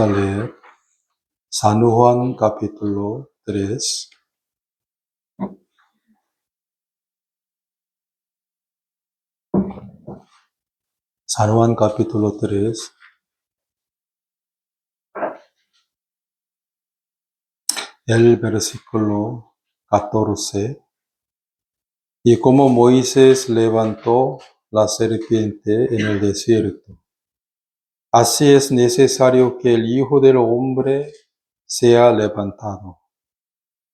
a leer San Juan capítulo 3. San Juan capítulo 3, el versículo 14. Y como Moisés levantó la serpiente en el desierto, así es necesario que el Hijo del Hombre sea levantado,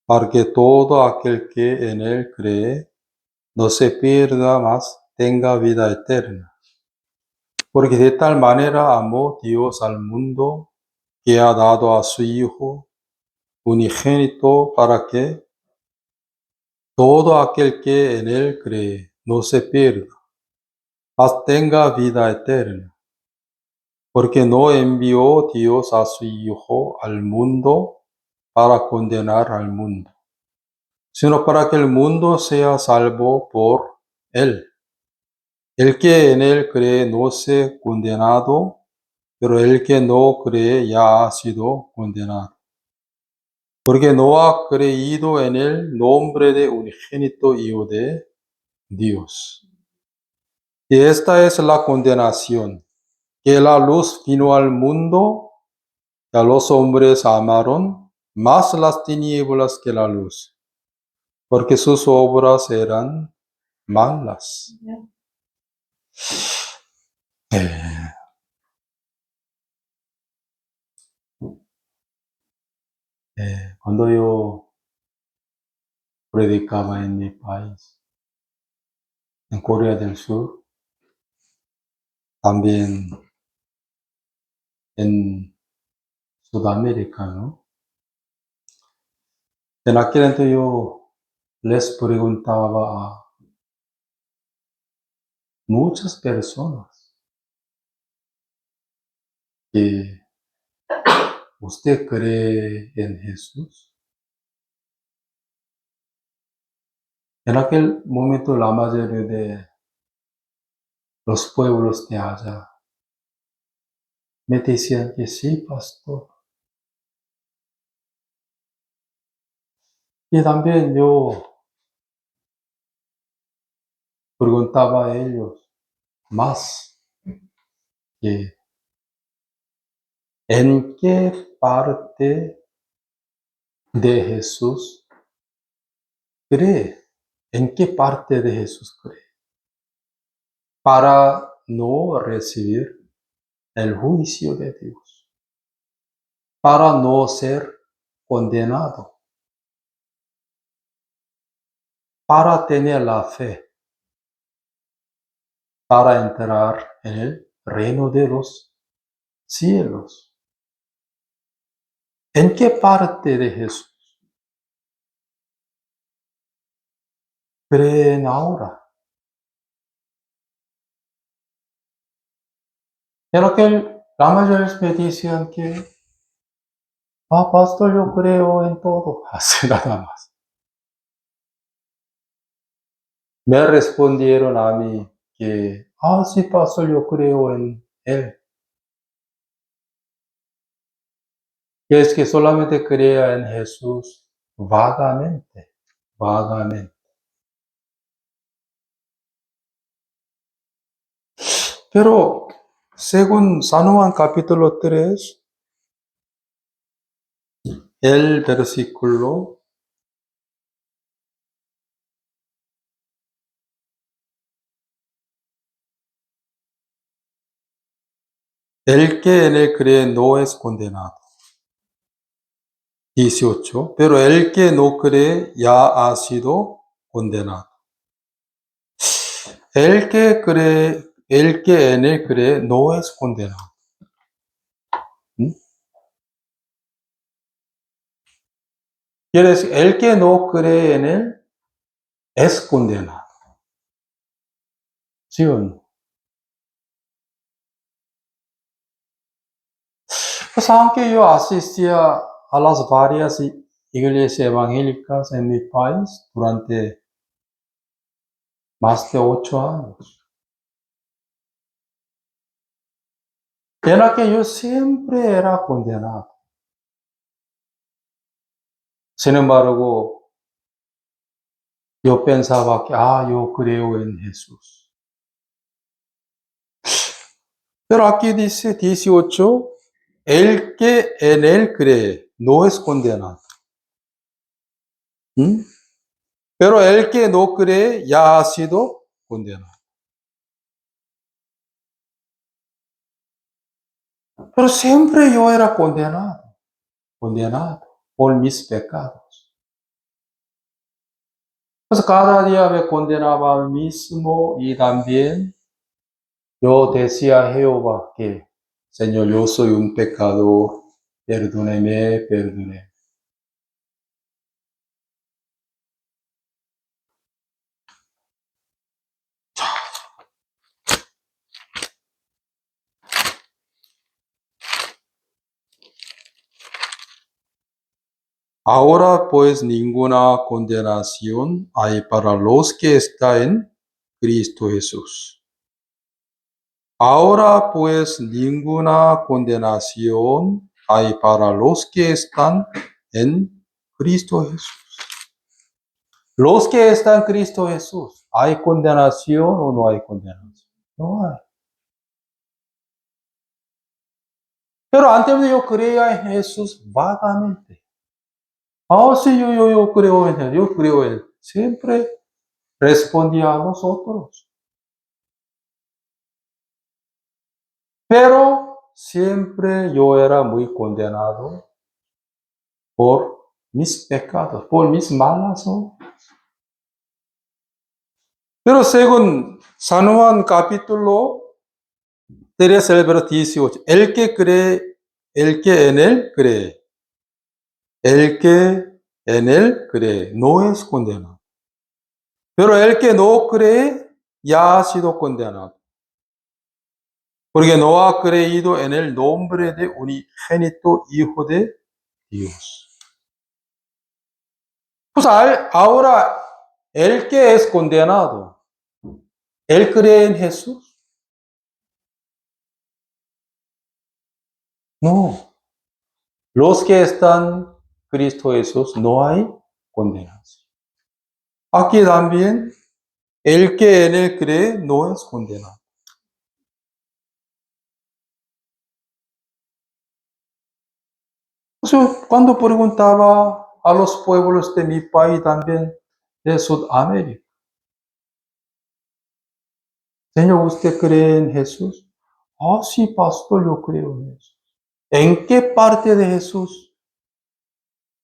para que todo aquel que en él cree no se pierda, mas tenga vida eterna. Porque de tal manera amó Dios al mundo, que ha dado a su Hijo unigénito, para que todo aquel que en él cree no se pierda, mas tenga vida eterna. Porque no envió Dios a su Hijo al mundo para condenar al mundo, sino para que el mundo sea salvo por él. El que en él cree no sea condenado, pero el que no cree ya ha sido condenado, porque no ha creído en el nombre de unigénito Hijo de Dios. Y esta es la condenación, que la luz vino al mundo, y a los hombres amaron más las tinieblas que la luz, porque sus obras eran malas. Cuando yo predicaba en mi país, en Corea del Sur, también en Sudamérica, ¿no? En aquel entonces yo les preguntaba a muchas personas que ¿usted cree en Jesús? En aquel momento la mayoría de los pueblos de allá me decían que sí, pastor. Y también yo preguntaba a ellos más que ¿en qué parte de Jesús cree? ¿En qué parte de Jesús cree? Para no recibir el juicio de Dios, para no ser condenado, para tener la fe, para entrar en el reino de los cielos. ¿En qué parte de Jesús creen ahora? Pero que la mayoría me decían que, pastor, yo creo en todo, así nada más. Me respondieron a mí que, sí, pastor, yo creo en Él. Y es que solamente crea en Jesús vagamente. Pero según San Juan capítulo 3, el versículo el que en él cree no es condenado. 18. Pero el que no cree ya ha sido condenado. El que en él cree no es condenado. Quiere decir, el que no cree en él es condenado. ¿Sí o no? Pues aunque yo asistía a las varias iglesias evangélicas en mi país durante más de 8 años, Era que yo siempre era condenado. Sin embargo, yo pensaba que, yo creo en Jesús. Pero aquí dice 18, el que en él cree no es condenado. ¿Mm? Pero el que no cree ya ha sido condenado. Pero siempre yo era condenado por mis pecados. Pues cada día me condenaba al mismo y también yo decía a Jehová que, Señor, yo soy un pecador, perdóneme. Ahora pues ninguna condenación hay para los que están en Cristo Jesús. Ahora pues ninguna condenación hay para los que están en Cristo Jesús. Los que están en Cristo Jesús, ¿hay condenación o no hay condenación? No hay. Pero antes de yo creía en Jesús vagamente. Sí, yo creo en Él, yo creo en Él. Siempre respondía a nosotros. Pero siempre yo era muy condenado por mis pecados, por mis malas obras. Pero según San Juan capítulo 3, el verso 18, el que en él cree, el que en él cree, no es condenado. Pero el que no cree, ya ha sido condenado. Porque no ha creído en el nombre de unigénito Hijo de Dios. Pues ahora, el que es condenado, ¿él cree en Jesús? No. Los que están en Cristo Jesús, no hay condenación. Aquí también, el que en él cree no es condenado. Entonces, cuando preguntaba a los pueblos de mi país también, de Sudamérica, Señor, ¿usted cree en Jesús? Sí, pastor, yo creo en Jesús. ¿En qué parte de Jesús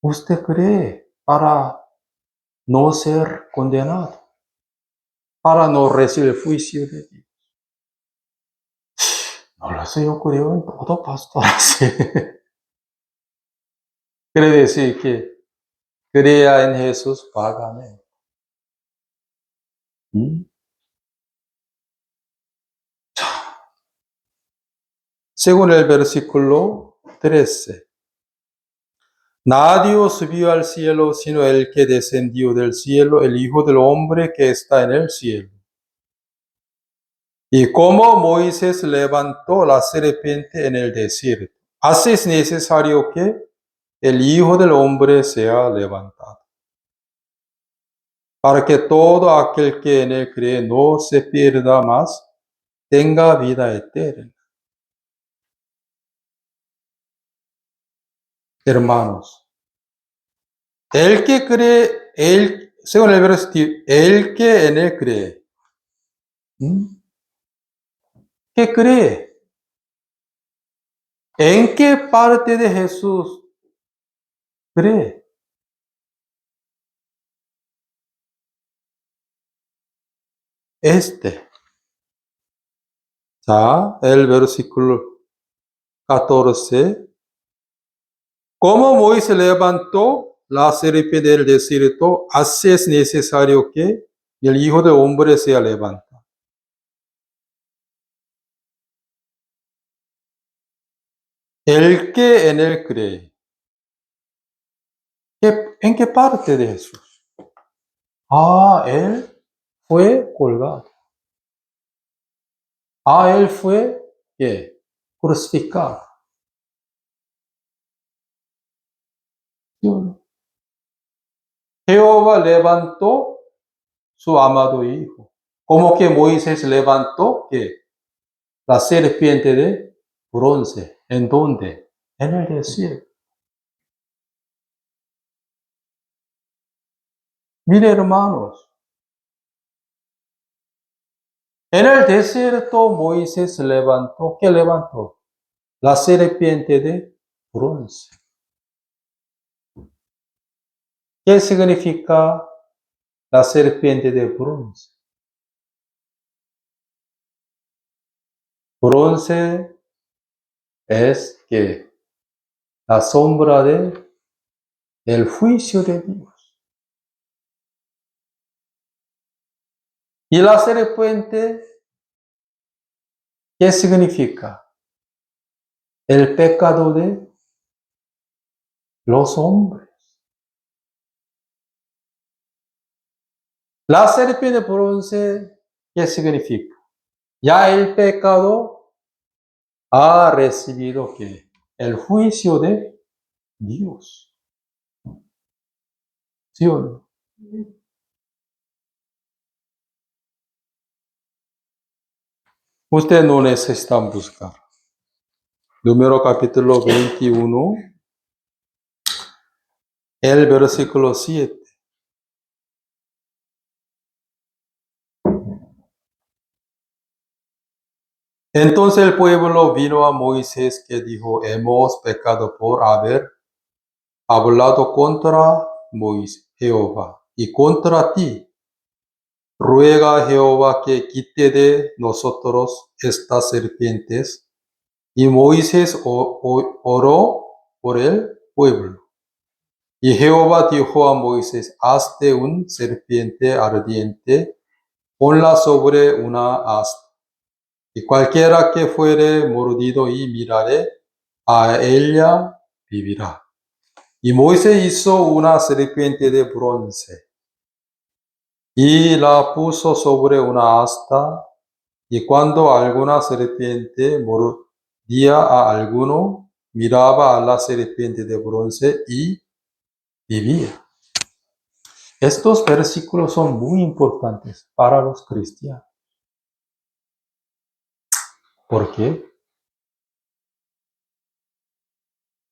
usted cree para no ser condenado? Para no recibir el juicio de Dios. No lo sé, yo creo en todo, pastor. Quiere decir que crea en Jesús vagamente. Según el versículo 13. Nadie subió al cielo sino el que descendió del cielo, el Hijo del Hombre que está en el cielo. Y como Moisés levantó la serpiente en el desierto, así es necesario que el Hijo del Hombre sea levantado, para que todo aquel que en él cree no se pierda, mas tenga vida eterna. Hermanos, el que cree, según el versículo, el que en él cree, ¿qué cree? ¿En qué parte de Jesús cree? El versículo 14. Como Moisés levantó la serpiente del desierto, así es necesario que el Hijo del Hombre sea levantado. El que en él cree. ¿En qué parte de Jesús? Él fue colgado. Él fue, ¿qué? crucificado. ¿Sí o no? Jehová levantó su amado hijo. Como que Moisés levantó que la serpiente de bronce. ¿En dónde? En el desierto. Mire, hermanos, en el desierto Moisés levantó, ¿qué levantó? La serpiente de bronce. ¿Qué significa la serpiente de bronce? Bronce es que la sombra del juicio de Dios. Y la serpiente, ¿qué significa? El pecado de los hombres. La serpiente de bronce, ¿qué significa? Ya el pecado ha recibido ¿qué? El juicio de Dios. ¿Sí o no? Usted no necesita buscar. Número capítulo 21, el versículo 7. Entonces el pueblo vino a Moisés que dijo, hemos pecado por haber hablado contra Moisés, Jehová, y contra ti. Ruega a Jehová que quite de nosotros estas serpientes. Y Moisés oró por el pueblo. Y Jehová dijo a Moisés, hazte un serpiente ardiente, ponla sobre una asta. Y cualquiera que fuere mordido y mirare a ella vivirá. Y Moisés hizo una serpiente de bronce y la puso sobre una asta. Y cuando alguna serpiente mordía a alguno, miraba a la serpiente de bronce y vivía. Estos versículos son muy importantes para los cristianos. ¿Por qué?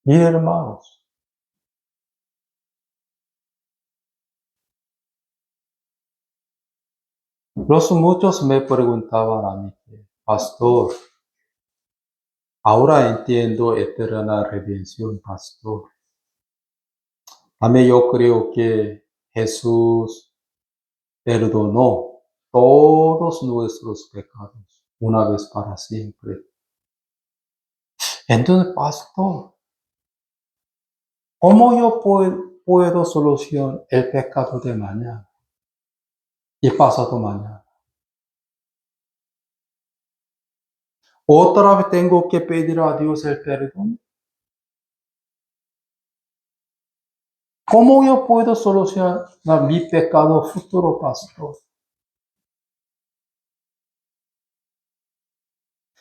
Mis hermanos, muchos me preguntaban a mí, pastor, ahora entiendo eterna redención, pastor. A mí yo creo que Jesús perdonó todos nuestros pecados una vez para siempre. Entonces, pastor, ¿cómo yo puedo solucionar el pecado de mañana y pasado mañana? ¿Otra vez tengo que pedir a Dios el perdón? ¿Cómo yo puedo solucionar mi pecado futuro, pastor?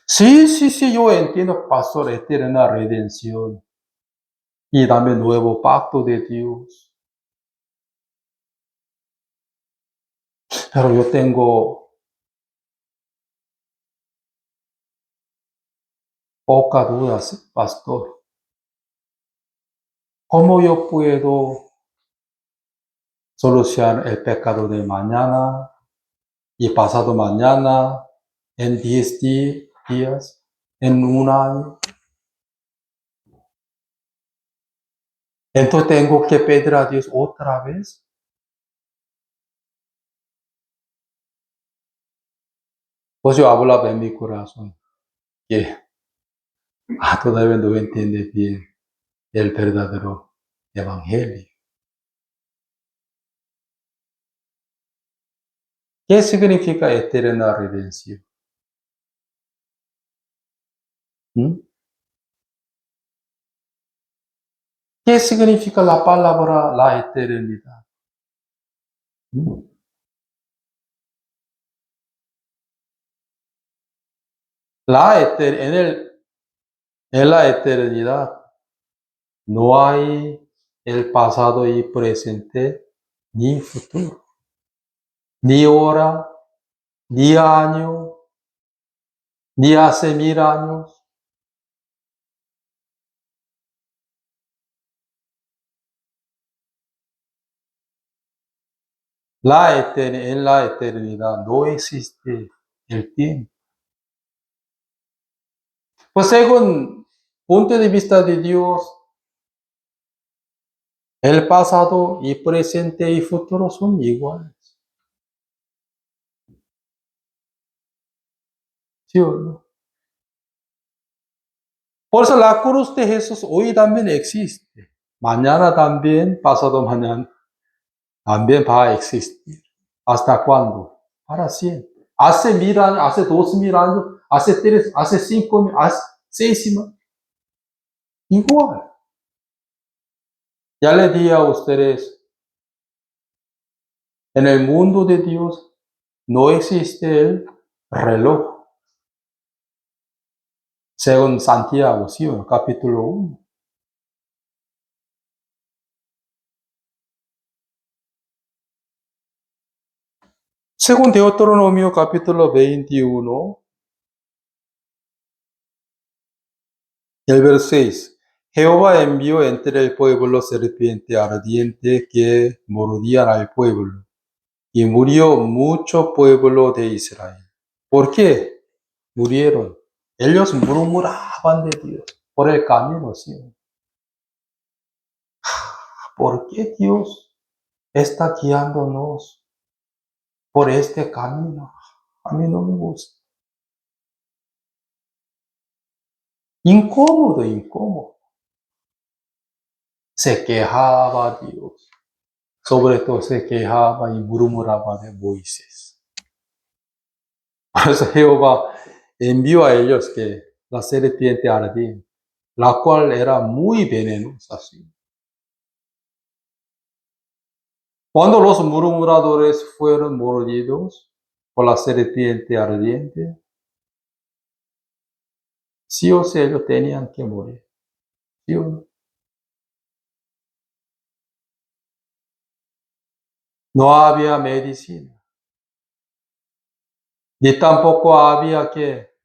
Sí, yo entiendo, pastor, eterna redención y dame nuevo pacto de Dios. Pero yo tengo poca duda, pastor. ¿Cómo yo puedo solucionar el pecado de mañana y pasado mañana, en 10 días, en un año? Entonces tengo que pedir a Dios otra vez. Pues yo hablaba en mi corazón que todavía no entiende bien el verdadero evangelio. ¿Qué significa eterna redención? ¿Mm? ¿Qué significa la palabra la eternidad? ¿Mm? En la eternidad no hay el pasado y presente, ni futuro, ni hora, ni año, ni hace 1000 años. En la eternidad no existe el tiempo. Pues según punto de vista de Dios, el pasado y presente y futuro son iguales. ¿Sí o no? Por eso la cruz de Jesús hoy también existe. Mañana también, pasado mañana también va a existir. ¿Hasta cuándo? Para siempre. Hace 1000 años, hace 2000 años, hace 3, hace 5000, hace 6000. Igual. Ya le di a ustedes, en el mundo de Dios no existe el reloj. Según Santiago, ¿sí? Capítulo 1. Según Deuteronomio capítulo 21, el verso 6. Jehová envió entre el pueblo serpiente ardiente que mordían al pueblo, y murió mucho pueblo de Israel. ¿Por qué murieron? Ellos murmuraban de Dios por el camino, ¿sí? ¿Por qué Dios está guiándonos por este camino? A mí no me gusta. Incómodo, incómodo. Se quejaba Dios. Sobre todo se quejaba y murmuraba de Moisés. Por eso Jehová envió a ellos que la serpiente ardiente, la cual era muy venenosa. ¿Sí? Cuando los murmuradores fueron mordidos por la serpiente ardiente, sí o sí ellos tenían que morir. ¿Sí o no? No había medicina, ni tampoco había que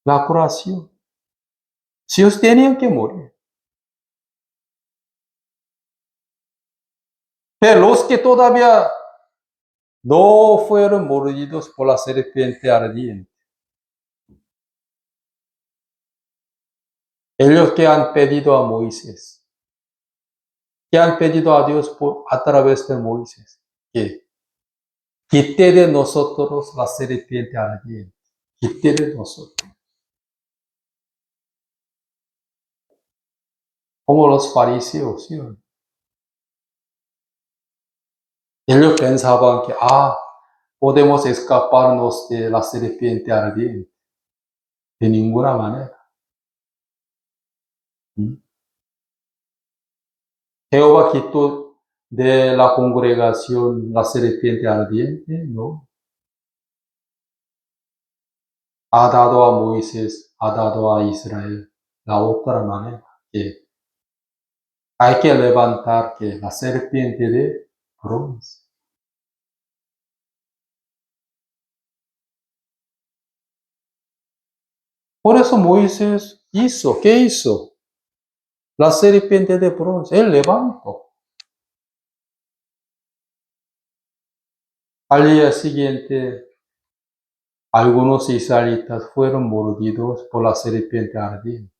la curación. Sí ellos tenían que morir. Pero los que todavía no fueron mordidos por la serpiente ardiente, ellos que han pedido a Moisés, que han pedido a Dios a través de Moisés, que quite de nosotros la serpiente ardiente, quite de nosotros. Como los fariseos, ¿sí? Ellos pensaban que, podemos escaparnos de la serpiente ardiente. De ninguna manera. Jehová quitó de la congregación la serpiente ardiente, ¿no? Ha dado a Moisés, ha dado a Israel la otra manera, que hay que levantar que la serpiente de bronce. Por eso Moisés hizo, ¿qué hizo? La serpiente de bronce, él levantó. Al día siguiente, algunos israelitas fueron mordidos por la serpiente ardiente.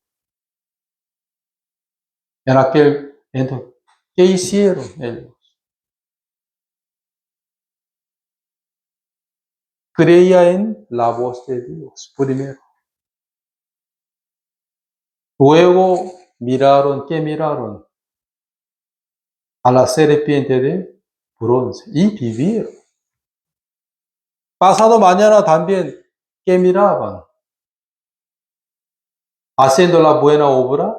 Entonces, ¿qué hicieron ellos? Creía en la voz de Dios primero. Luego miraron, ¿qué miraron? A la serpiente de bronce y vivieron. Pasado mañana también, ¿qué miraban? ¿Haciendo la buena obra?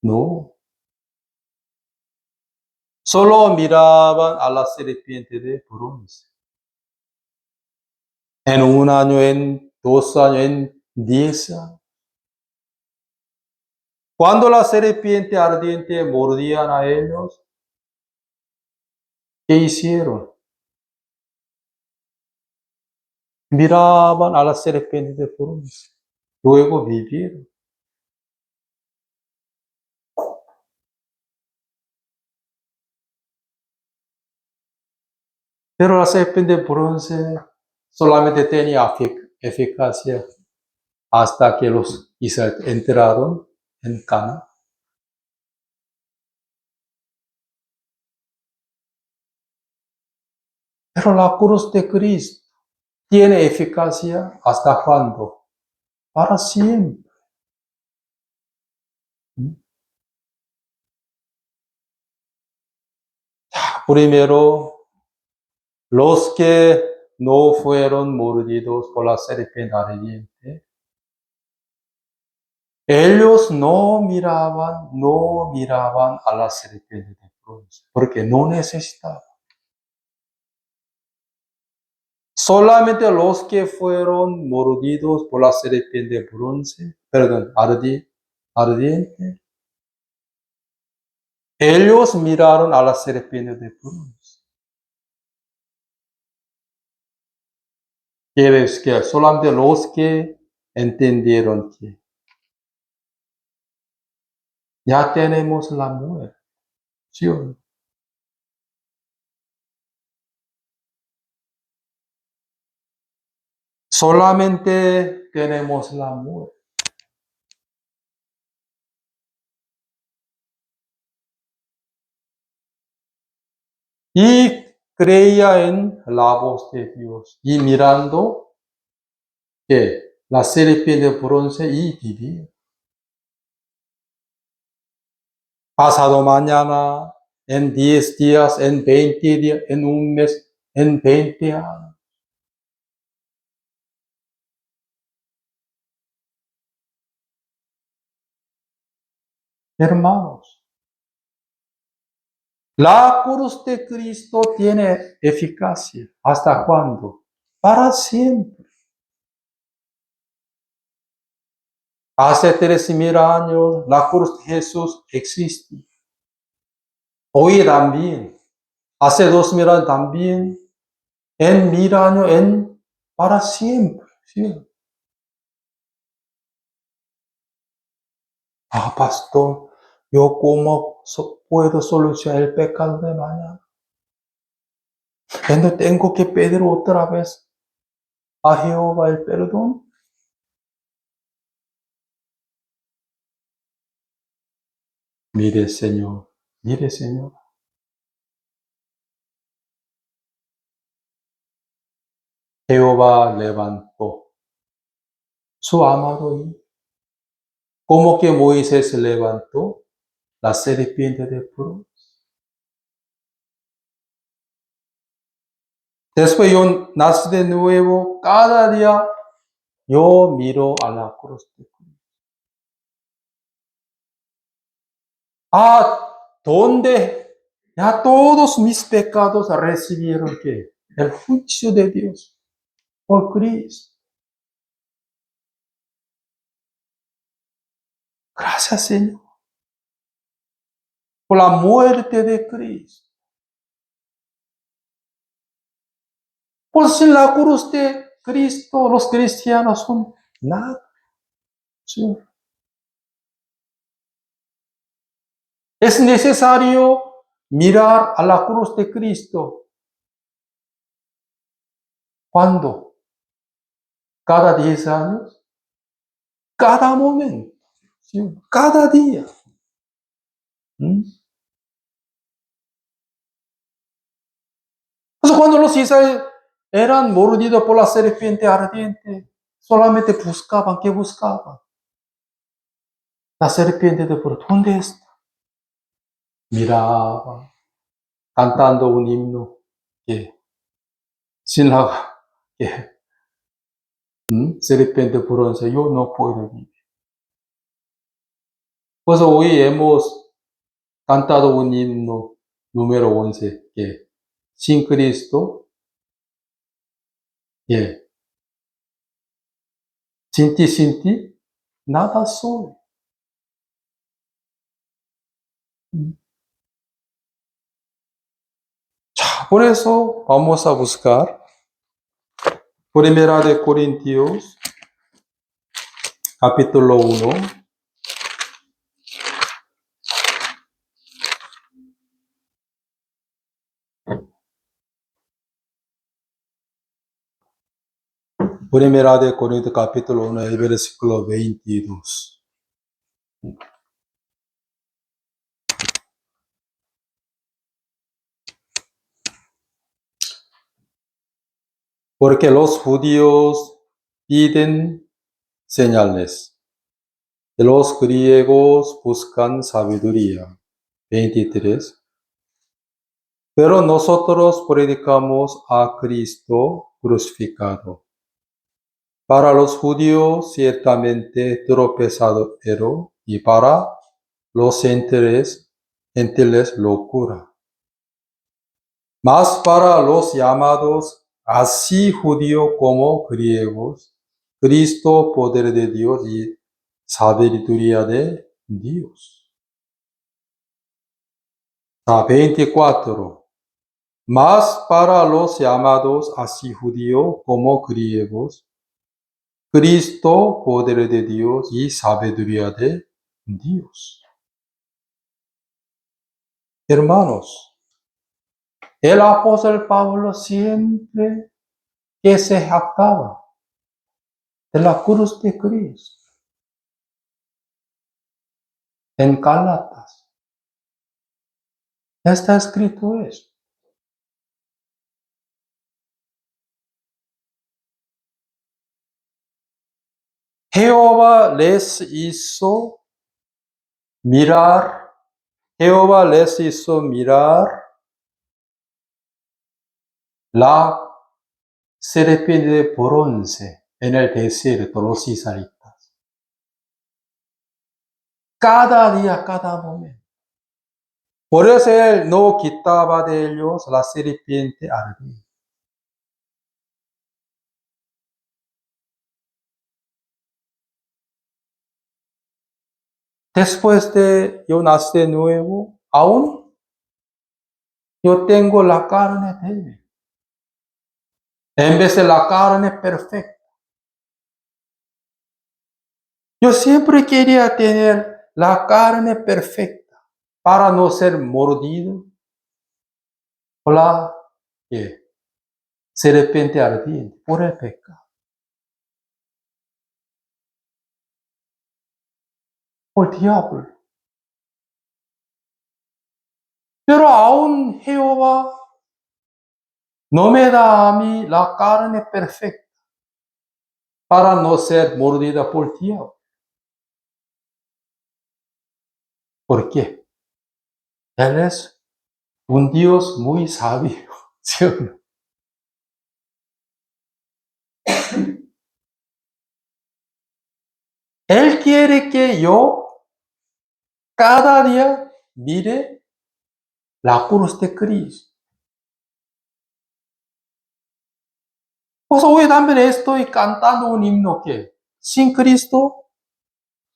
No. Solo miraban a la serpiente de bronce. En 1 año, en 2 años, en 10 años. Cuando la serpiente ardiente mordían a ellos, ¿qué hicieron? Miraban a la serpiente de bronce. Luego vivieron. Pero la serpiente de bronce solamente tenía eficacia hasta que los israelitas entraron en Canaán. Pero la cruz de Cristo tiene eficacia hasta cuándo? Para siempre. Primero, los que no fueron mordidos por la serpiente ardiente, ellos no miraban a la serpiente de bronce, porque no necesitaban. Solamente los que fueron mordidos por la serpiente de bronce, ardiente, ellos miraron a la serpiente de bronce. Quiere decir que solamente los que entendieron que ya tenemos la muerte, ¿sí o no? Solamente tenemos la muerte. Y creía en la voz de Dios. Y mirando que la serpiente de bronce y vivía. Pasado mañana, en 10 días, en 20 días, en un mes, en 20 años. Hermanos, la cruz de Cristo tiene eficacia. ¿Hasta cuándo? Para siempre. Hace 3.000 años la cruz de Jesús existe. Hoy también. Hace 2.000 años también. En 1.000 años, para siempre. ¿Sí? Pastor, ¿yo cómo puedo solucionar el pecado de mañana? ¿No tengo que pedir otra vez a Jehová el perdón? Mire, Señor. Jehová levantó su amado hijo. ¿Cómo que Moisés levantó la serpiente de bronce? Después yo nací de nuevo, cada día yo miro a la cruz de Cristo. ¿Dónde? Ya todos mis pecados recibieron ¿qué? El juicio de Dios por Cristo. Gracias, Señor, por la muerte de Cristo. Por sin la cruz de Cristo, los cristianos son nada. ¿Sí? Es necesario mirar a la cruz de Cristo. ¿Cuándo? ¿Cada 10 años? Cada momento. ¿Sí? Cada día. Entonces, cuando los israelíes eran mordidos por la serpiente ardiente, solamente buscaban, ¿qué buscaban? La serpiente de por ¿dónde está? Miraban, cantando un himno que sin la serpiente bronce yo no puedo vivir. Pues hoy hemos cantado un himno número 11 que sin Cristo Sin ti, nada soy. Por eso vamos a buscar Primera de Corintios, capítulo 1. Primera de Corintios, capítulo 1, el versículo 22. Porque los judíos piden señales, y los griegos buscan sabiduría. 23. Pero nosotros predicamos a Cristo crucificado. Para los judíos ciertamente tropezadero, y para los gentiles locura. Mas para los llamados, así judíos como griegos, Cristo poder de Dios y sabiduría de Dios. 24. Mas para los llamados, así judíos como griegos, Cristo poder de Dios y sabiduría de Dios. Hermanos, el apóstol Pablo siempre que se jactaba de la cruz de Cristo en Gálatas. Está escrito esto. Jehová les hizo mirar la serpiente de bronce en el desierto, los israelitas. Cada día, cada momento. Por eso él no quitaba de ellos la serpiente ardiente. Después de yo nací de nuevo, aún yo tengo la carne débil. En vez de la carne perfecta. Yo siempre quería tener la carne perfecta para no ser mordido por la serpiente ardiente, por el pecado. Por el diablo. Pero aún Jehová no me da a mí la carne perfecta para no ser mordida por el diablo. ¿Por qué? Él es un Dios muy sabio, ¿sí o no? Él quiere que yo cada día mire la cruz de Cristo. Pues hoy también estoy cantando un himno que sin Cristo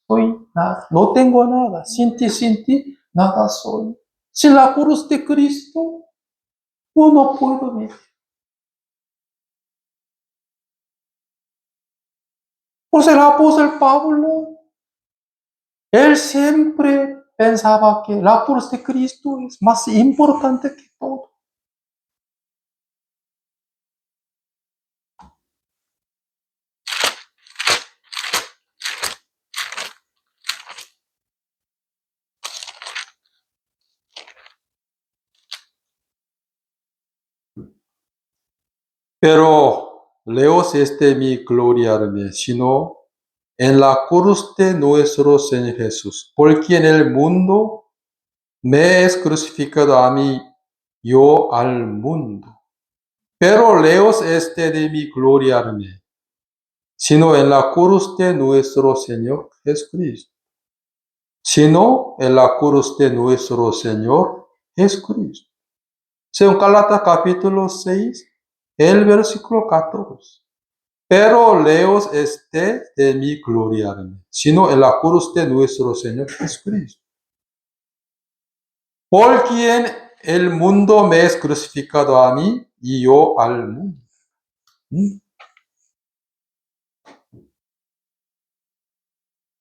soy nada, no tengo nada. Sin ti, nada soy. Sin la cruz de Cristo, yo no puedo vivir. Pues el apóstol Pablo, él siempre pensaba que la cruz de Cristo es más importante que todo. Pero lejos de mi gloriarme, sino en la cruz de nuestro Señor Jesús, porque en el mundo me es crucificado a mí, yo al mundo. Pero lejos de mi gloriarme, sino en la cruz de nuestro Señor Jesucristo. Sino en la cruz de nuestro Señor Jesucristo. Según Gálatas capítulo 6, el versículo 14. pero lejos esté de mí gloriarme, sino en la cruz de nuestro Señor Jesucristo, por quien el mundo me es crucificado a mí y yo al mundo.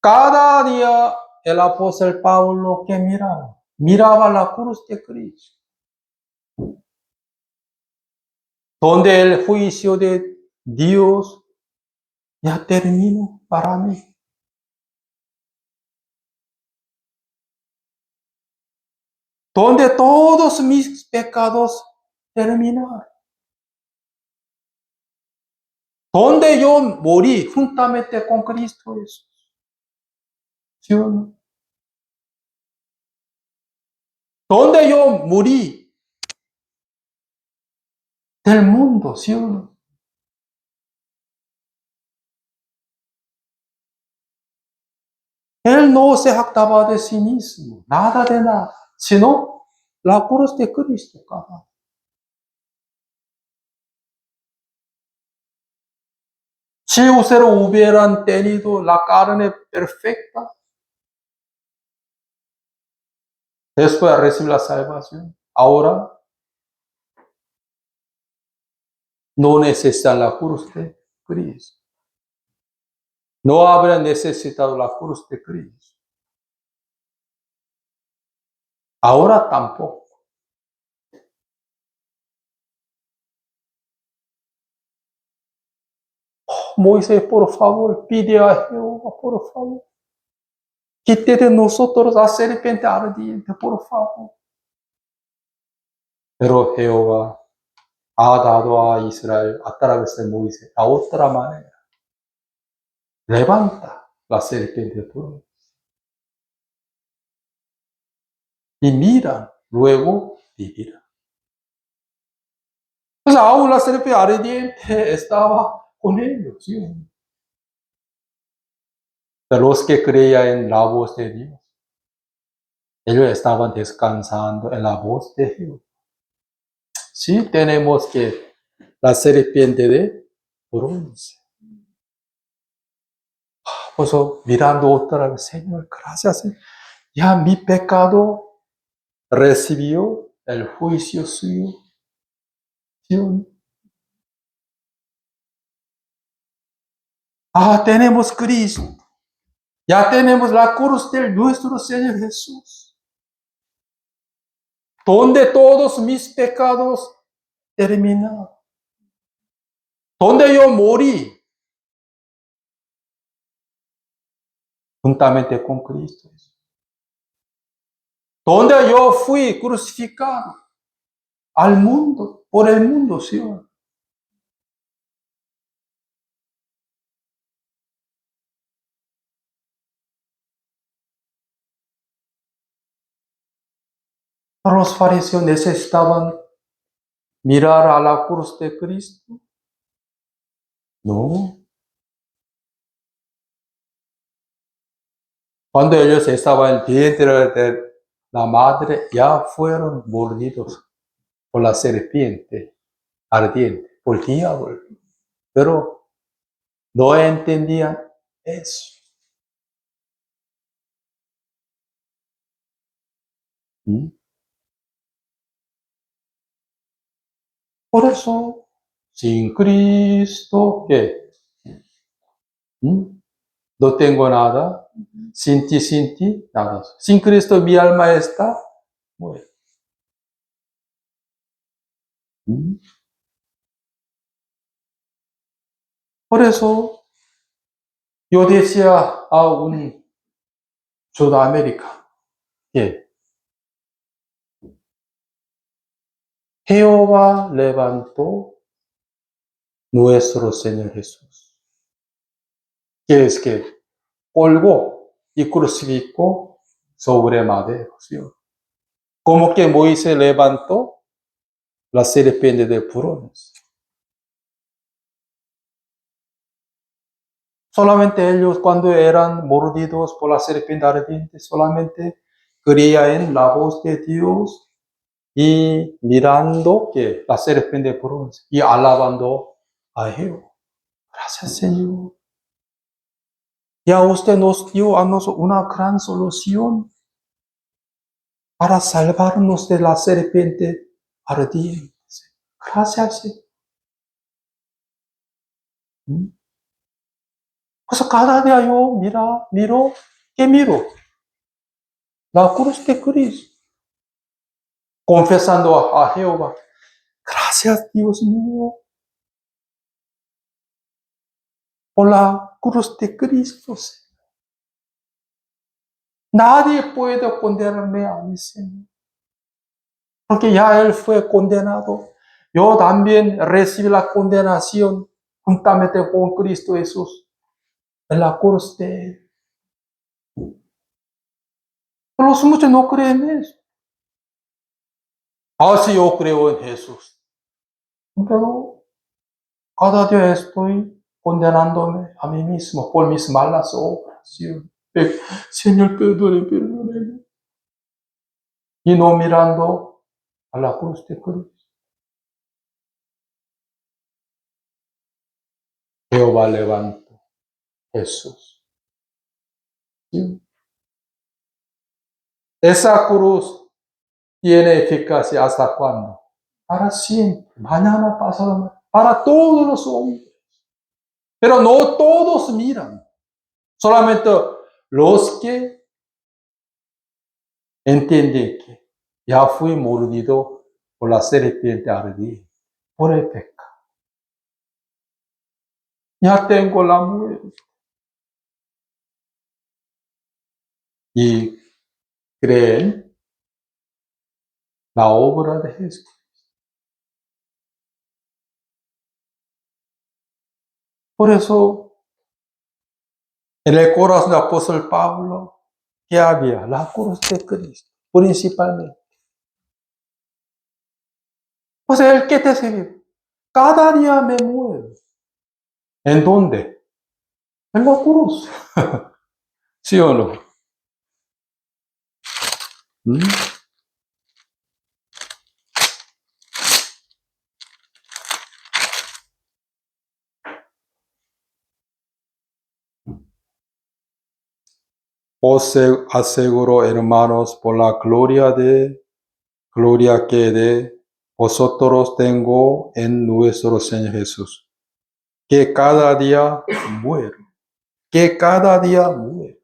Cada día el apóstol Pablo que miraba la cruz de Cristo, donde el juicio de Dios ya terminó para mí. Donde todos mis pecados terminaron. Donde yo morí juntamente con Cristo Jesús. ¿Sí o no? Donde yo morí del mundo, ¿sí o no? Él no se jactaba de sí mismo, nada de nada, sino la cruz de Cristo. Si ustedes hubieran tenido la carne perfecta, después de recibir la salvación, ahora no necesitan la cruz de Cristo. No habrían necesitado la cruz de Cristo. Ahora tampoco. Moisés, por favor, pide a Jehová, por favor. Quite de nosotros la serpiente ardiente, por favor. Pero Jehová ha dado a Israel a través de Moisés a otra manera. Levanta la serpiente pura. Y mira, luego vivirá. Pues aún la serpiente ardiente estaba con ellos. ¿Sí? De los que creían en la voz de Dios. Ellos estaban descansando en la voz de Dios. Sí, tenemos que la serpiente de bronce. Pues mirando otra vez, Señor, gracias. Ya mi pecado recibió el juicio suyo. ¿Sí? Tenemos Cristo. Ya tenemos la cruz de nuestro Señor Jesús. Donde todos mis pecados terminaron. Donde yo morí. Juntamente con Cristo. Donde yo fui crucificado al mundo, por el mundo, Señor. Los fariseos necesitaban mirar a la cruz de Cristo. No. Cuando ellos estaban en el vientre de la madre, ya fueron mordidos por la serpiente ardiente, por el diablo. Pero no entendían eso. Por eso, sin Cristo, ¿qué? No tengo nada. Sin ti, nada. Sin Cristo mi alma está muerta. Por eso, yo decía a un Sudamérica que Jehová levantó nuestro Señor Jesús. Que es que colgó y crucificó sobre madero. ¿Sí? Como que Moisés levantó la serpiente de bronce. Solamente ellos cuando eran mordidos por la serpiente ardiente, solamente creían en la voz de Dios y mirando que la serpiente de bronce y alabando a Jehová. Gracias, Señor. Ya usted nos dio a nosotros una gran solución para salvarnos de la serpiente ardiente. Gracias, Señor. Pues cada día yo miro la cruz de Cristo, confesando a Jehová. Gracias, Dios mío, por la cruz de Cristo. Nadie puede condenarme a mí, Señor, porque ya Él fue condenado. Yo también recibí la condenación juntamente con Cristo Jesús en la cruz de Él. Pero los muchos no creen eso. Así yo creo en Jesús. Pero cada día estoy condenándome a mí mismo por mis malas obras. Señor, perdóneme. Y no mirando a la cruz de Cristo. Jehová levantó Jesús. ¿Sí? Esa cruz tiene eficacia ¿hasta cuándo? Para siempre, mañana, pasado, para todos los hombres. Pero no todos miran, solamente los que entienden que ya fui mordido por la serpiente ardiente, por el pecado. Ya tengo la muerte. Y creen la obra de Jesús. Por eso, en el corazón del apóstol Pablo, ¿qué había? La cruz de Cristo, principalmente. Pues el que te sirve. Cada día me muero. ¿En dónde? En la cruz. ¿Sí o no? ¿Mm? Os aseguro, hermanos, por la gloria que de vosotros tengo en nuestro Señor Jesús, que cada día muero, que cada día muero,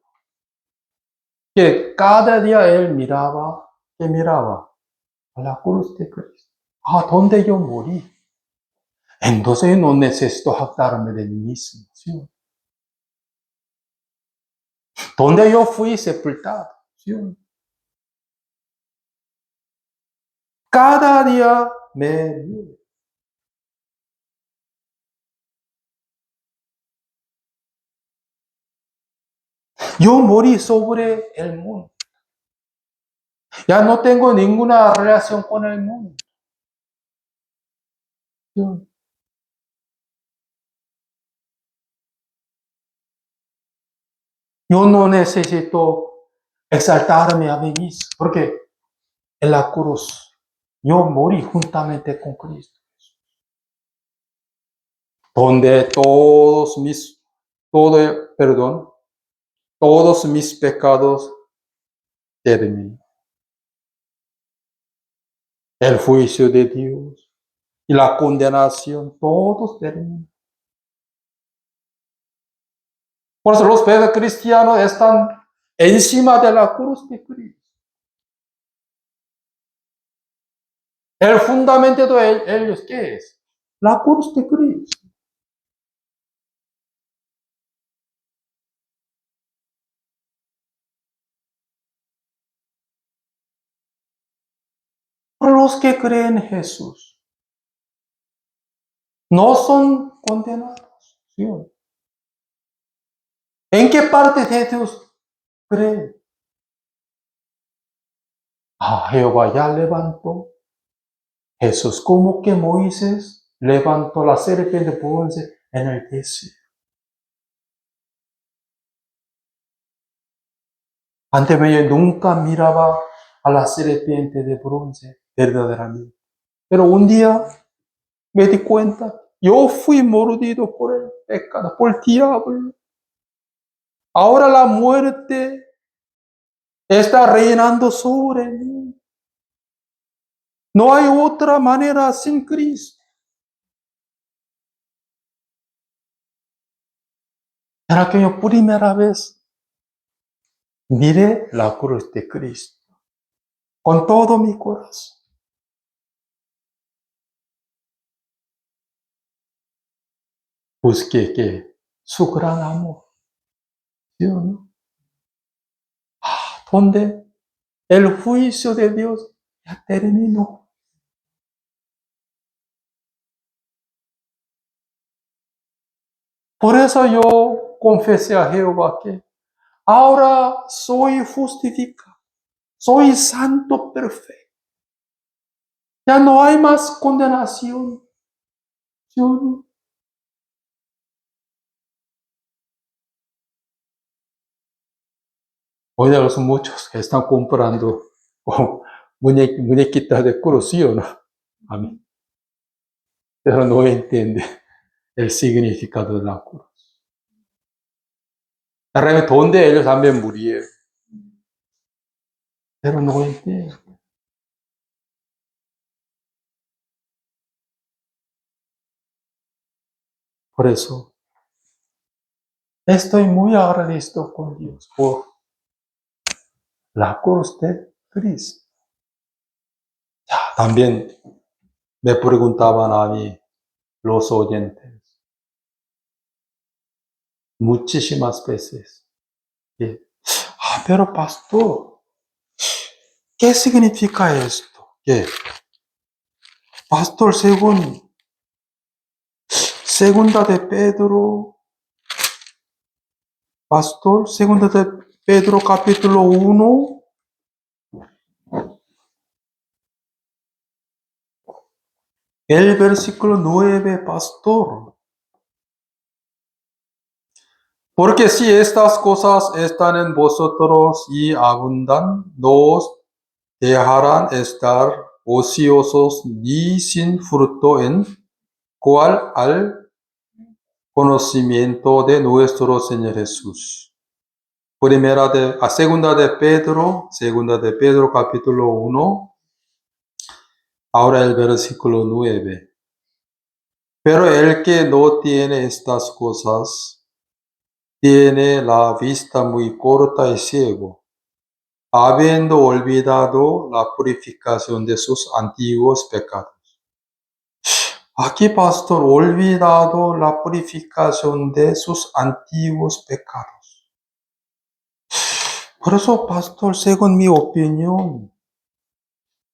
que cada día Él miraba a la cruz de Cristo. Donde yo morí. Entonces no necesito jactarme de mí mismo, ¿sí? Donde yo fui sepultado, ¿sí? Cada día me muero. Yo morí sobre el mundo. Ya no tengo ninguna relación con el mundo. ¿Sí? Yo no necesito exaltarme a mí mismo, porque en la cruz yo morí juntamente con Cristo, donde todos mis pecados terminan. El juicio de Dios y la condenación, todos terminan. Por eso los pedros cristianos están encima de la cruz de Cristo. El fundamento de ellos, ¿qué es? La cruz de Cristo. Por los que creen en Jesús, no son condenados. ¿Sí? ¿En qué parte de Dios creen? Jehová ya levantó Jesús, como que Moisés levantó la serpiente de bronce en el desierto. Antes yo nunca miraba a la serpiente de bronce verdaderamente. Pero un día me di cuenta, Yo fui mordido por el pecado, por el diablo. Ahora la muerte está reinando sobre mí. No hay otra manera sin Cristo. Era que yo primera vez miré la cruz de Cristo con todo mi corazón. Busqué que su gran amor, ¿sí o no? Donde el juicio de Dios ya terminó. Por eso yo confesé a Jehová que ahora soy justificado, soy santo perfecto. Ya no hay más condenación, ¿sí o no? Hoy de los muchos que están comprando muñequitas de cruz, ¿sí o no? Amén. Pero no entiende el significado de la cruz. Realmente donde ellos también murieron. Pero no entiende. Por eso estoy muy agradecido con Dios por la cruz de Cristo. También me preguntaban a mí los oyentes muchísimas veces. Pero pastor, ¿qué significa esto? ¿Qué? Pastor, segunda de Pedro, segunda de Pedro capítulo 1, el versículo 9, pastor. Porque si estas cosas están en vosotros y abundan, no os dejarán estar ociosos ni sin fruto en cual al conocimiento de nuestro Señor Jesús. Segunda de Pedro capítulo 1, ahora el versículo 9. Pero el que no tiene estas cosas, tiene la vista muy corta y ciego, habiendo olvidado la purificación de sus antiguos pecados. Aquí, pastor, olvidado la purificación de sus antiguos pecados. Por eso, pastor, según mi opinión,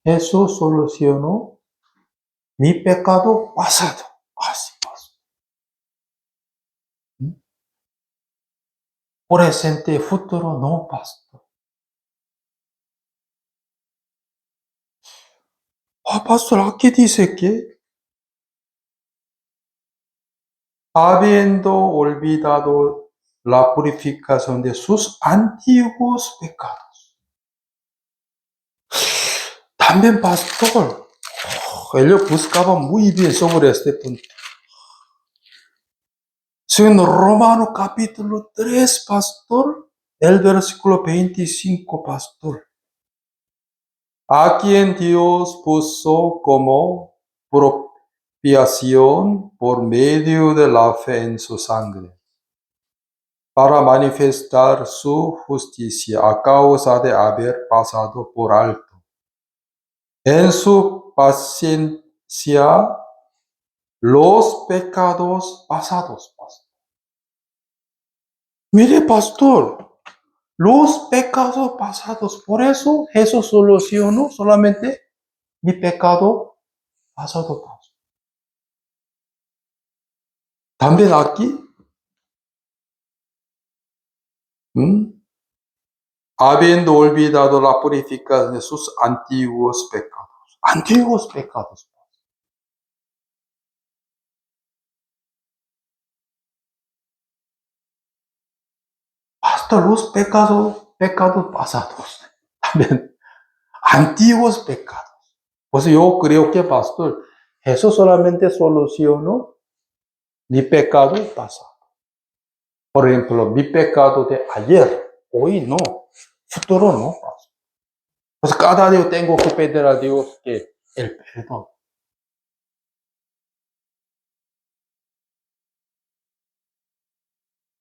Jesús solucionó mi pecado pasado. Así, pastor. Presente y futuro no, pastor. Pastor, aquí dice que habiendo olvidado la purificación de sus antiguos pecados. También, pastor, él buscaba muy bien sobre este punto. Según Romano capítulo 3, pastor, el versículo 25, pastor. A quien Dios puso como propiciación por medio de la fe en su sangre, para manifestar su justicia a causa de haber pasado por alto en su paciencia los pecados pasados. Mire, pastor, los pecados pasados. Por eso Jesús solucionó solamente mi pecado pasado. También aquí, habiendo olvidado la purificación de sus antiguos pecados. Antiguos pecados. Pastor, los pecados pasados. También antiguos pecados. Pues yo creo que, pastor, Jesús solamente solucionó mi pecado pasado. Por ejemplo, mi pecado de ayer, hoy no, futuro no. Pues cada día tengo que pedir a Dios que el perdón.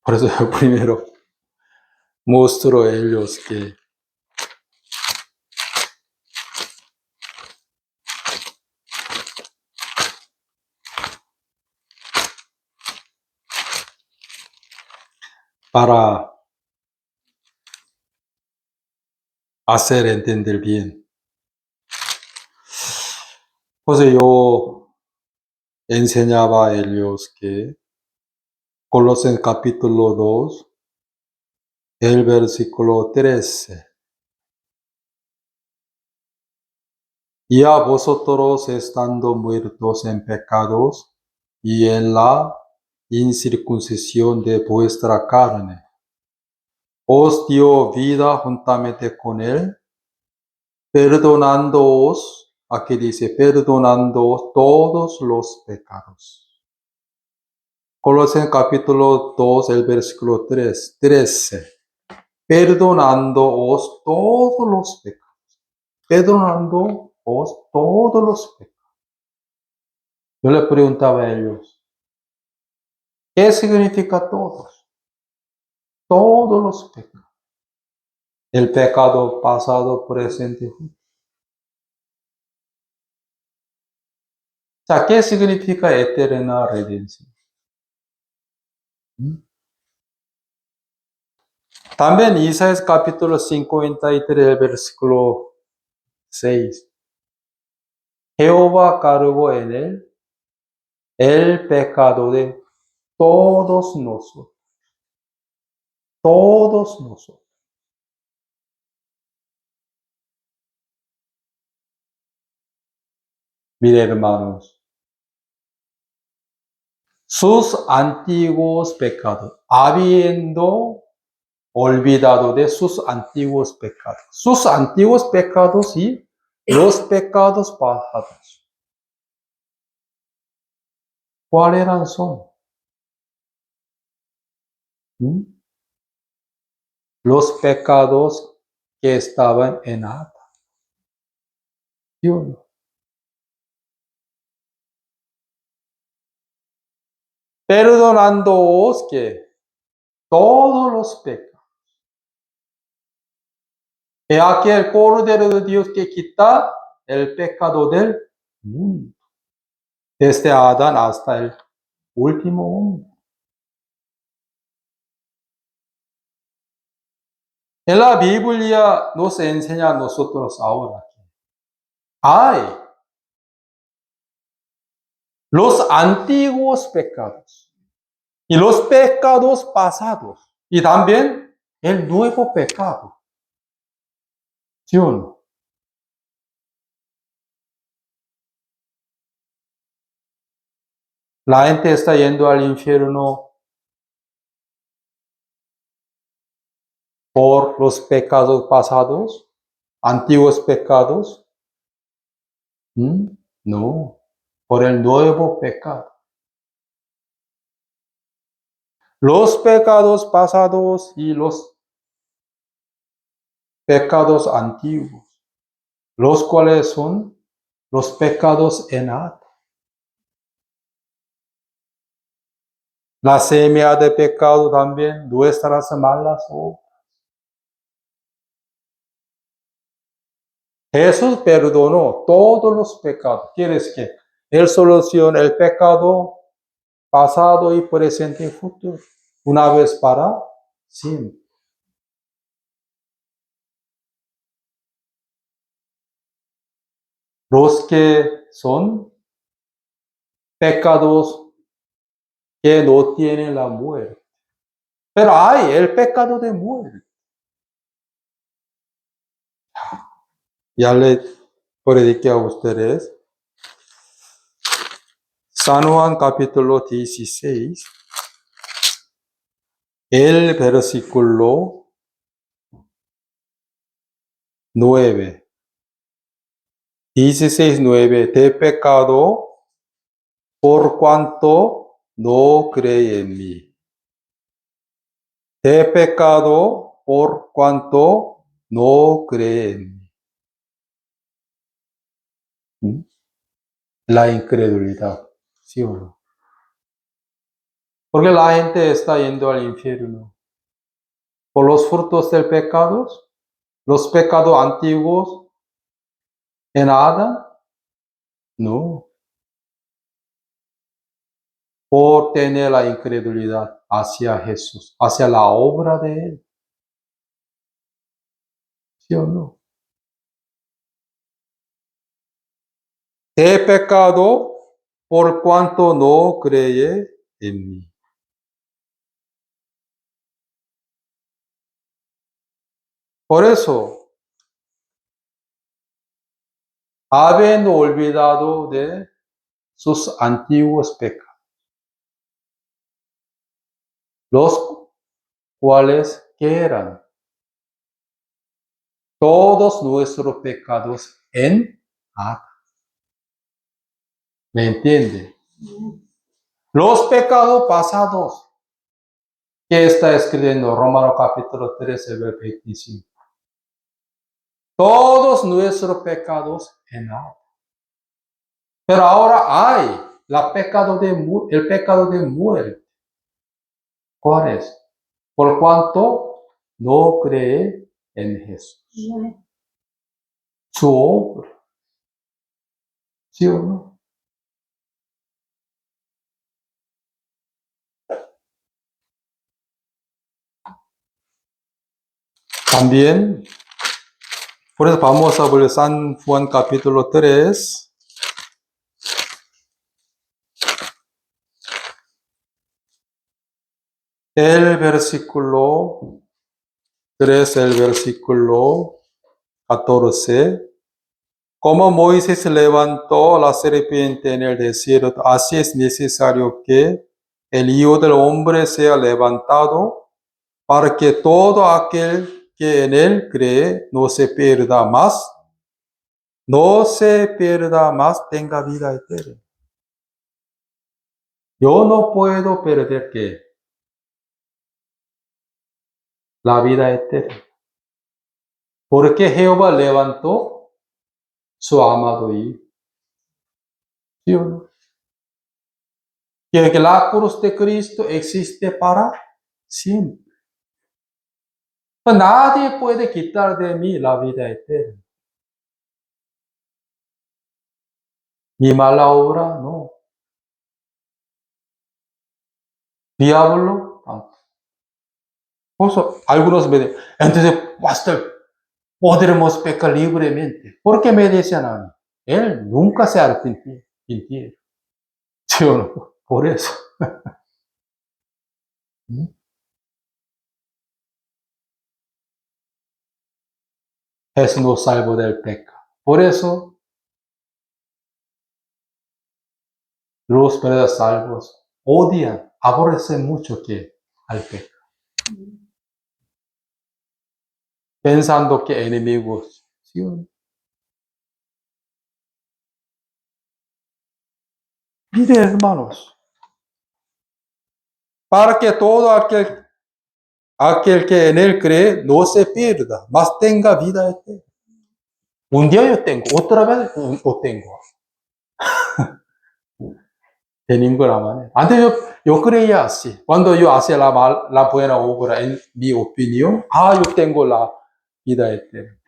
Por eso yo primero muestro a ellos que para hacer entender bien. Pues yo enseñaba a ellos que Colosenses capítulo 2, el versículo 13. Y a vosotros estando muertos en pecados y en la incircuncisión de vuestra carne, os dio vida juntamente con él, perdonándoos, aquí dice, perdonándoos todos los pecados. Colosenses capítulo 2, el versículo 13. Perdonándoos todos los pecados. Perdonándoos todos los pecados. Yo le preguntaba a ellos, ¿qué significa todos? Todos los pecados. El pecado pasado, presente. O sea, ¿qué significa eterna redención? También Isaías capítulo 53, versículo 6. Jehová cargó en él el pecado de todos nosotros. Todos nosotros. Mire, hermanos, sus antiguos pecados, habiendo olvidado de sus antiguos pecados y los pecados pasados. ¿Cuáles eran son? Los pecados que estaban en Adán. ¿Sí o no? Perdonándoos que todos los pecados. He aquí el Cordero de Dios que quita el pecado del mundo. Desde Adán hasta el último hombre. En la Biblia nos enseña a nosotros ahora. Hay los antiguos pecados y los pecados pasados y también el nuevo pecado. ¿Sí o no? La gente está yendo al infierno por los pecados pasados, antiguos pecados. No, por el nuevo pecado. Los pecados pasados y los pecados antiguos, los cuales son los pecados en Adán. La semilla de pecado también, nuestras malas obras. Jesús perdonó todos los pecados. Quiere decir que Él soluciona el pecado pasado y presente y futuro, una vez para siempre. Los que son pecados que no tienen la muerte. Pero hay el pecado de muerte. Ya le prediqué a ustedes. San Juan capítulo 16, el versículo 9. 16:9. De pecado, por cuanto no cree en mí. He pecado por cuanto no cree en mí. La incredulidad, ¿sí o no? Porque la gente está yendo al infierno por los frutos del pecado, los pecados antiguos en Adán, no. Por tener la incredulidad hacia Jesús, hacia la obra de Él, ¿sí o no? He pecado por cuanto no cree en mí. Por eso, habiendo olvidado de sus antiguos pecados, los cuales que eran todos nuestros pecados en Adán. ¿Me entiende? Los pecados pasados que está escribiendo Romanos capítulo 13, versículo 25. Todos nuestros pecados en Adán. Pero ahora hay el pecado de muerte. ¿Cuál es? Por cuanto no cree en Jesús. Su obra. ¿Sí o no? También, por eso vamos a ver San Juan capítulo 3. El versículo 3, el versículo 14. Como Moisés levantó la serpiente en el desierto, así es necesario que el Hijo del Hombre sea levantado, para que todo aquel que en él cree no se pierda más, tenga vida eterna. Yo no puedo perder ¿qué? La vida eterna. Porque Jehová levantó su amado Hijo. ¿Sí o no? Que la cruz de Cristo existe para siempre. Nadie puede quitar de mí la vida eterna. Mi mala obra, no. Diablo, tampoco. Por eso, algunos me dicen, entonces, pastor, podremos pecar libremente. ¿Por qué me dicen a mí? Él nunca se arrepintió. ¿Sí o no? Por eso. Jesús nos salvó del pecado. Por eso, los verdaderos salvos odian, aborrecen mucho que al pecado. Pensando que enemigos. ¿Sí o no? Mire, hermanos, para que todo aquel que en él cree no se pierda, mas tenga vida eterna. Un día yo tengo, otra vez no tengo. De ninguna manera. Antes yo creía así. Cuando yo hacía la buena obra, en mi opinión, yo tengo la vida eterna.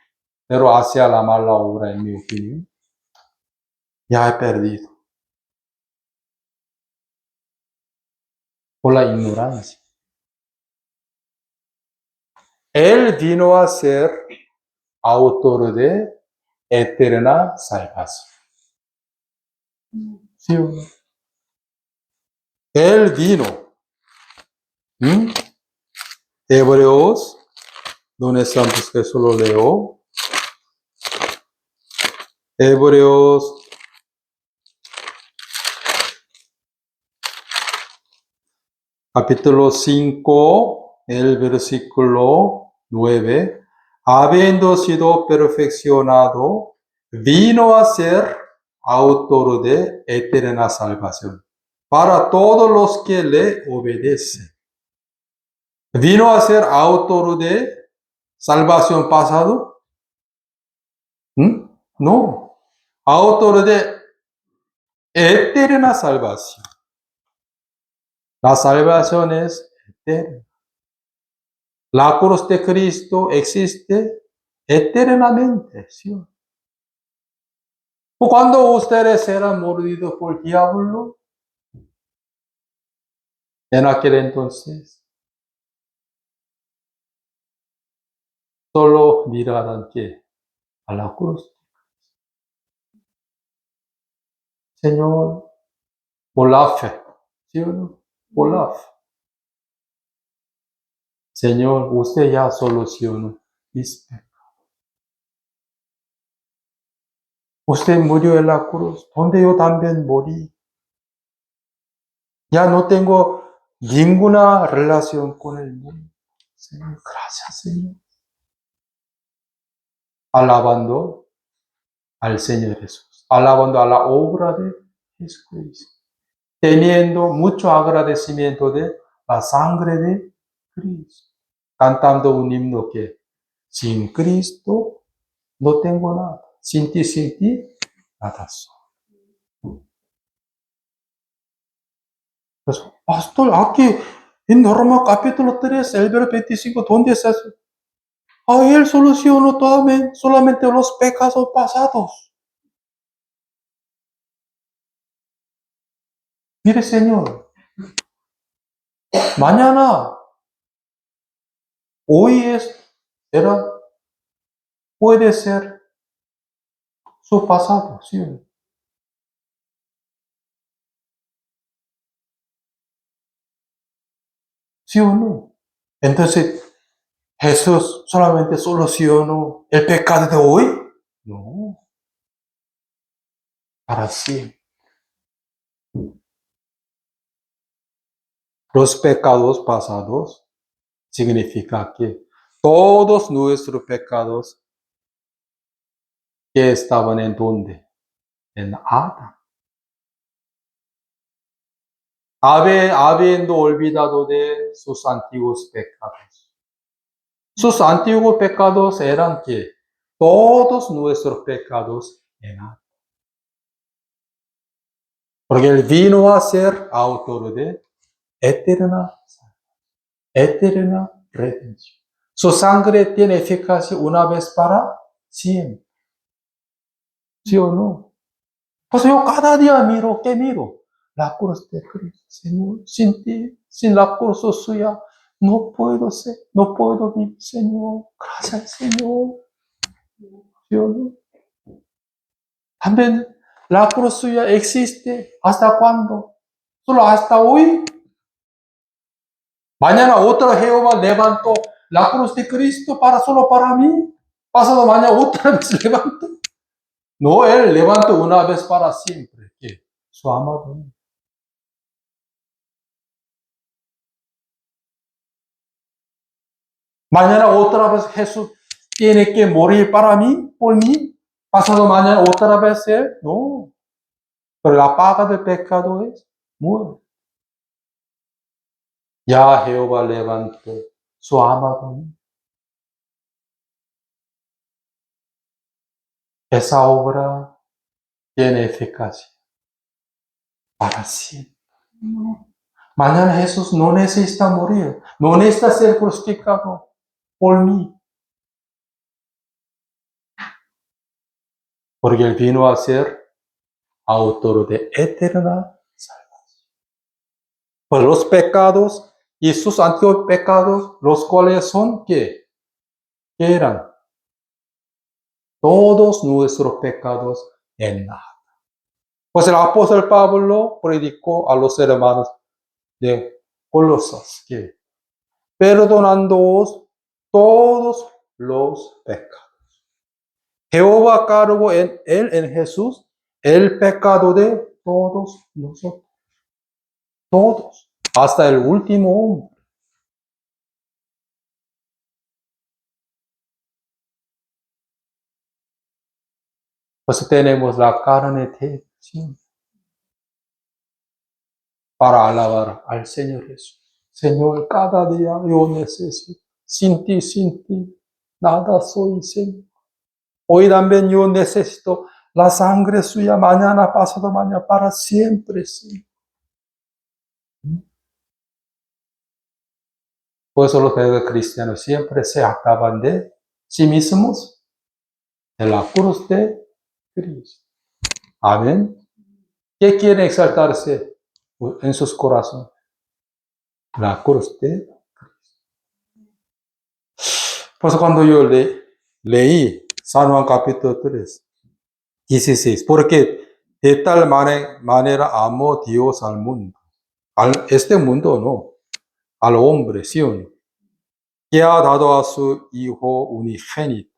Pero hacía la mala obra, en mi opinión, ya he perdido. Por la ignorancia. Él vino a ser autor de eterna salvación. ¿Sí o no? Él vino. Hebreos, ¿dónde están? Pues que solo leo. Hebreos capítulo 5, el versículo 9. Habiendo sido perfeccionado, vino a ser autor de eterna salvación. para todos los que le obedecen. ¿Vino a ser autor de salvación pasado? No. Autor de eterna salvación. La salvación es eterna. La cruz de Cristo existe eternamente. ¿Sí? Cuando ustedes eran mordidos por el diablo, en aquel entonces, solo miraban que a la cruz. Señor, por la fe. ¿Sí o no? Por la fe. Señor, usted ya solucionó mis pecados. Usted murió en la cruz, donde yo también morí. Ya no tengo ninguna relación con el mundo. Señor, gracias, Señor. Alabando al Señor Jesús, alabando a la obra de Jesucristo, teniendo mucho agradecimiento de la sangre de Cristo, cantando un himno que sin Cristo no tengo nada, sin ti, nada soy. Entonces, pastor, aquí en Roma capítulo 3, el verso 25, ¿dónde está eso? Él solucionó solamente los pecados pasados. Mire, Señor, mañana, hoy puede ser su pasado, ¿sí o no? ¿Sí o no? Entonces, ¿Jesús solamente solucionó el pecado de hoy? No, para siempre. Los pecados pasados significa que todos nuestros pecados que estaban en donde? En Adán. Habiendo olvidado de sus antiguos pecados. Sus antiguos pecados eran que todos nuestros pecados en Adán. Porque Él vino a ser autor de eterna redención. Su sangre tiene eficacia una vez para siempre. ¿Sí o no? Pues yo cada día miro, ¿qué miro? La cruz de Cristo. Señor, sin ti, sin la cruz suya, no puedo ser, no puedo vivir, Señor. Gracias, Señor. ¿Sí o no? También la cruz suya existe. ¿Hasta cuándo? Solo hasta hoy. Mañana otra Jehová levantó la cruz de Cristo solo para mí. Pasado mañana otra vez levanto. No, Él levantó una vez para siempre. ¿Qué? Su amado. Mañana otra vez Jesús tiene que morir para mí, por mí. Pasado mañana otra vez Él. No. Pero la paga del pecado es muerte. Ya Jehová levantó su amado. Esa obra tiene eficacia para siempre. Mañana Jesús no necesita morir, no necesita ser crucificado por mí, porque Él vino a ser autor de eterna salvación. Pues los pecados y sus antiguos pecados, los cuales son ¿qué? ¿Qué eran? Todos nuestros pecados en nada. Pues el apóstol Pablo predicó a los hermanos de Colosas que perdonándoos todos los pecados. Jehová cargó en Jesús el pecado de todos nosotros. Todos. Hasta el último hombre. Pues tenemos la carne de para alabar al Señor Jesús. Señor, cada día yo necesito. Sin ti, nada soy, Señor. Hoy también yo necesito la sangre suya mañana, pasado mañana, para siempre, Señor. Por eso los cristianos siempre se acaban de sí mismos en la cruz de Cristo. Amén. ¿Qué quiere exaltarse en sus corazones? La cruz de Cristo. Por eso cuando yo leí San Juan capítulo 3, 16, porque de tal manera amó Dios al mundo, este mundo no, al hombre, ¿sí o no? Que ha dado a su Hijo unigénito,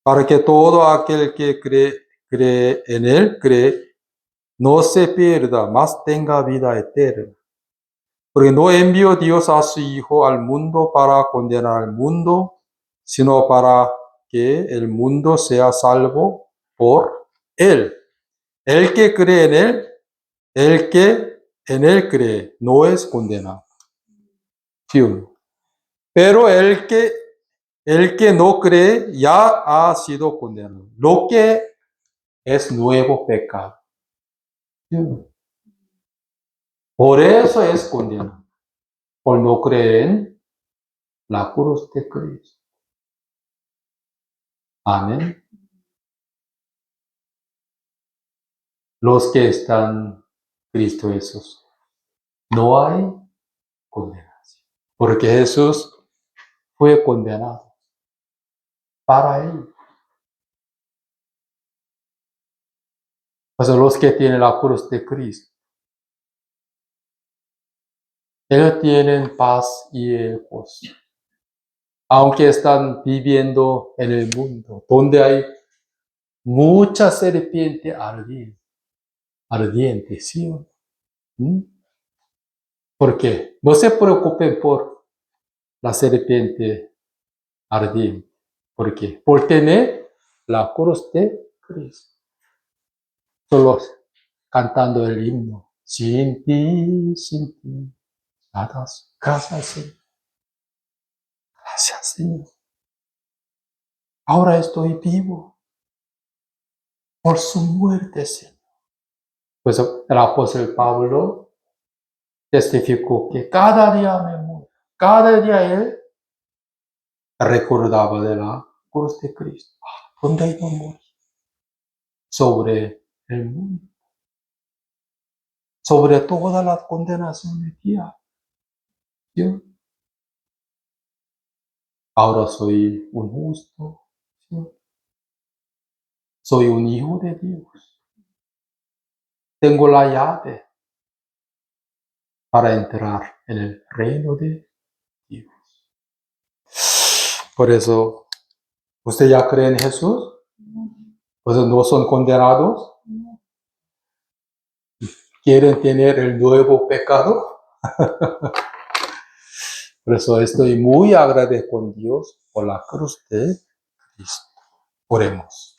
para que todo aquel que cree en Él, no se pierda, mas tenga vida eterna. Porque no envió Dios a su Hijo al mundo para condenar al mundo, sino para que el mundo sea salvo por Él. El que cree en Él, el que en Él cree, no es condenado. ¿Sí o no? Pero el que no cree ya ha sido condenado. Lo que es nuevo pecado. ¿Sí o no? Por eso es condenado. Por no creer en la cruz de Cristo. Amén. Los que están en Cristo Jesús. No hay condenación. Porque Jesús fue condenado para él. Pues los que tienen la cruz de Cristo, ellos tienen paz y el gozo. Aunque están viviendo en el mundo, donde hay mucha serpiente ardiente, ¿sí? ¿Por qué? No se preocupen por la serpiente ardiente. ¿Por qué? Por tener la cruz de Cristo. Solo cantando el himno. Sin ti, nada. Gracias, Señor. Gracias, Señor. Ahora estoy vivo por su muerte, Señor. Pues el apóstol Pablo testificó que cada día me muero. Cada día él recordaba de la cruz de Cristo. ¿Dónde iba a morir? Sobre el mundo. Sobre toda la condenación de Dios. Ahora soy un justo. ¿Sí? Soy un hijo de Dios. Tengo la llave para entrar en el reino de Dios. Por eso, ¿usted ya cree en Jesús? Pues no son condenados. ¿Quieren tener el nuevo pecado? Por eso estoy muy agradecido con Dios por la cruz de Cristo. Oremos.